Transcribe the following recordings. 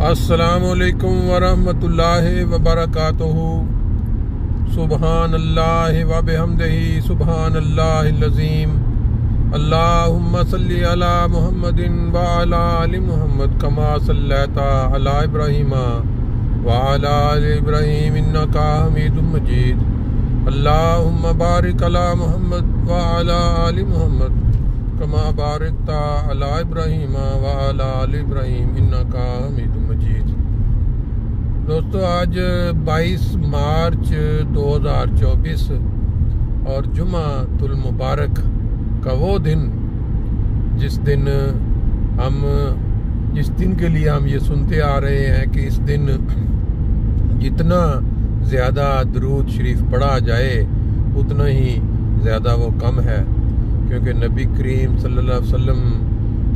अस्सलामुअलैकुम वरहमतुल्लाहि वबरकातुहू। सुबहानल्लाहि व बिहम्दिही सुबहानल्लाहिल अज़ीम। अल्लाहुम्मा सल्लि अला मुहम्मदिन व अला आलि मुहम्मद कमा सल्लैता अला इब्राहीम व अला आलि इब्राहीम इन्नका हमीदुम मजीद। अल्लाहुम्मा बारिक अला मुहम्मद व अला आलि मुहम्मद कमा बारकता अला इब्राहीम व अला आलि इब्राहीम इन्नका हमीदुम मजीद। दोस्तों, आज 22 मार्च 2024 और जुमातुल मुबारक का वो दिन जिस दिन के लिए हम ये सुनते आ रहे हैं कि इस दिन जितना ज़्यादा दरूद शरीफ पढ़ा जाए उतना ही ज़्यादा वो कम है, क्योंकि नबी करीम सल्लल्लाहु अलैहि वसल्लम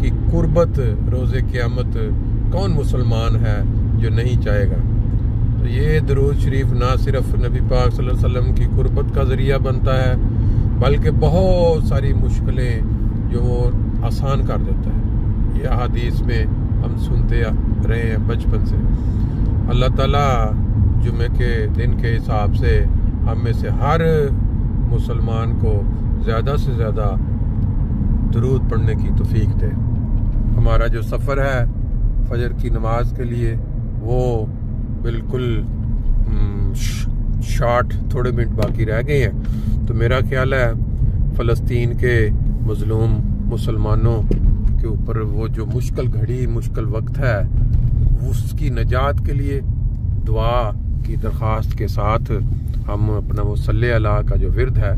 की कुर्बत रोज़े क़यामत कौन मुसलमान है जो नहीं चाहेगा। तो ये दरूद शरीफ ना सिर्फ नबी पाक सल्लल्लाहु अलैहि वसल्लम की कुर्बत का ज़रिया बनता है, बल्कि बहुत सारी मुश्किलें जो वो आसान कर देता है। ये हदीस में हम सुनते रहे हैं बचपन से। अल्लाह ताला जुमे के दिन के हिसाब से हम में से हर मुसलमान को ज़्यादा से ज़्यादा दरूद पढ़ने की तौफीक दे। हमारा जो सफ़र है फजर की नमाज के लिए वो बिल्कुल शॉर्ट, थोड़े मिनट बाकी रह गए हैं। तो मेरा ख्याल है फ़लस्तीन के मज़लूम मुसलमानों के ऊपर वो जो मुश्किल घड़ी, मुश्किल वक्त है, उसकी नजात के लिए दुआ की दरख्वास्त के साथ हम अपना वो सल्ले अला का जो विर्द है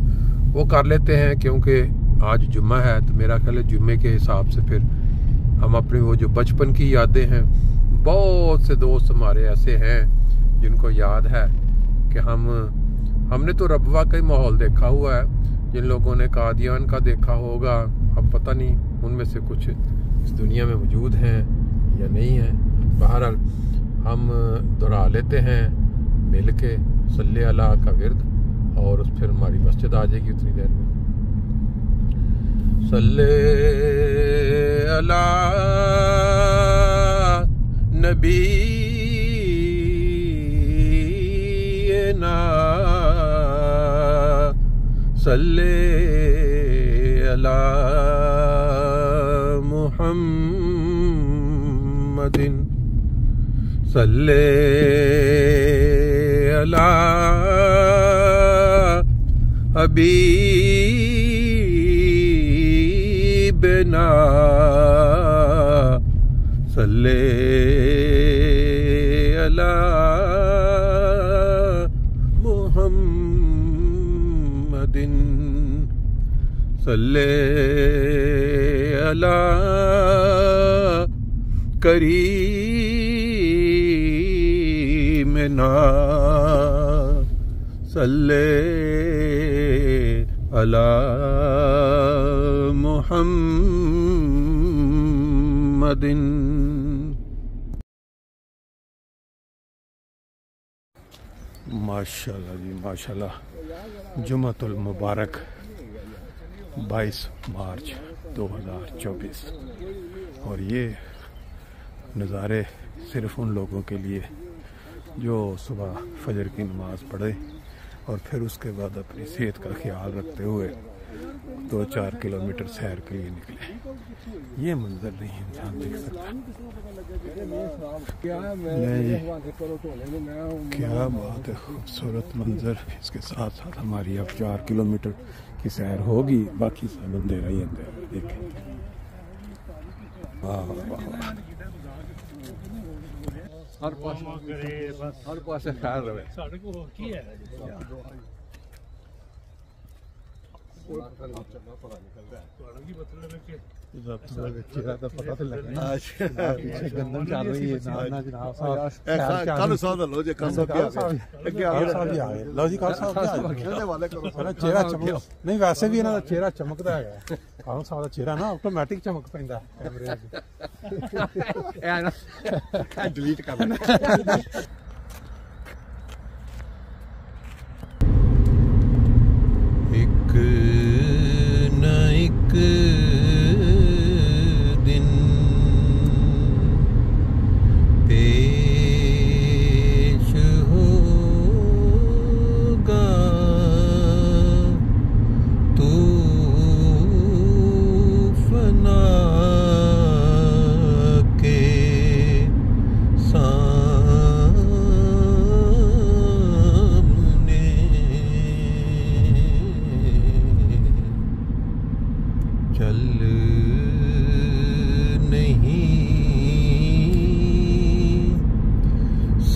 वो कर लेते हैं, क्योंकि आज जुम्मा है। तो मेरा ख्याल है जुम्मे के हिसाब से फिर हम अपनी वो जो बचपन की यादें हैं, बहुत से दोस्त हमारे ऐसे हैं जिनको याद है कि हमने तो रबवा का ही माहौल देखा हुआ है। जिन लोगों ने कादियान का देखा होगा, अब पता नहीं उनमें से कुछ इस दुनिया में मौजूद हैं या नहीं हैं। बहरहाल हम दोहरा लेते हैं मिल के सल्ले अला का विर्द, और फिर हमारी मस्जिद आ जाएगी उतनी देर में। सल्ले अला नबी ना सल्ले अला मुहम्मदिन सल्ले अला हबीबना सल्ले अला मुहम्मदिन सल्ले अला करीमना सल्ले अला मुहम्मदिन। माशाल्लाह जी माशाल्लाह। जुमातुल मुबारक 22 मार्च 2024 और ये नज़ारे सिर्फ़ उन लोगों के लिए जो सुबह फजर की नमाज़ पढ़े और फिर उसके बाद अपनी सेहत का ख्याल रखते हुए 2-4 किलोमीटर सैर के लिए निकले। ये मंजर नहीं इंसान देख सकता। क्या बात है, खूबसूरत मंजर। इसके साथ साथ हमारी अब 4 किलोमीटर की सैर होगी, बाकी सब अंधेरा ही अंधेरा। देखें, वाह वाह वाह। हर पास ख्याल रहे। चेहरा तो पता तो लगना पीछे गंदम चल रही है ना जनाब। कल साहब लो जी, कल साहब आ गए। लो जी, कल साहब खेलने वाले करो। चेहरा चमक नहीं, वैसे भी इन्हां दा चेहरा चमकदा है। कल साहब दा चेहरा ना ऑटोमैटिक चमक पैंदा कैमरे च। ए ना डिलीट कर देना। एक न एक दिन पे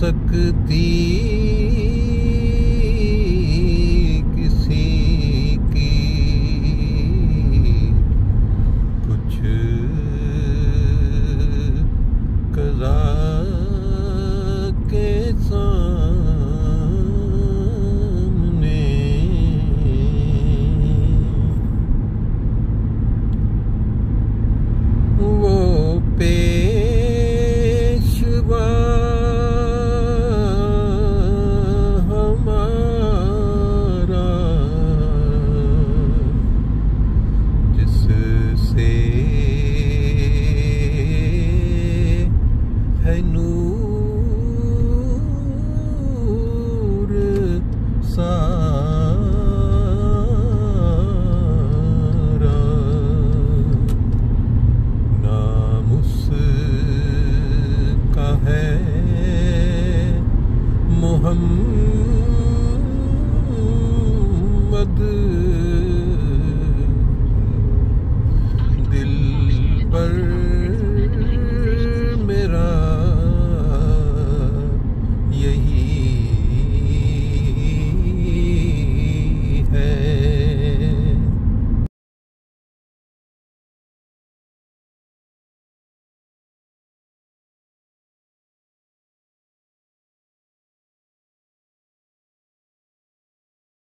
सकती किसी की कुछ कज़ा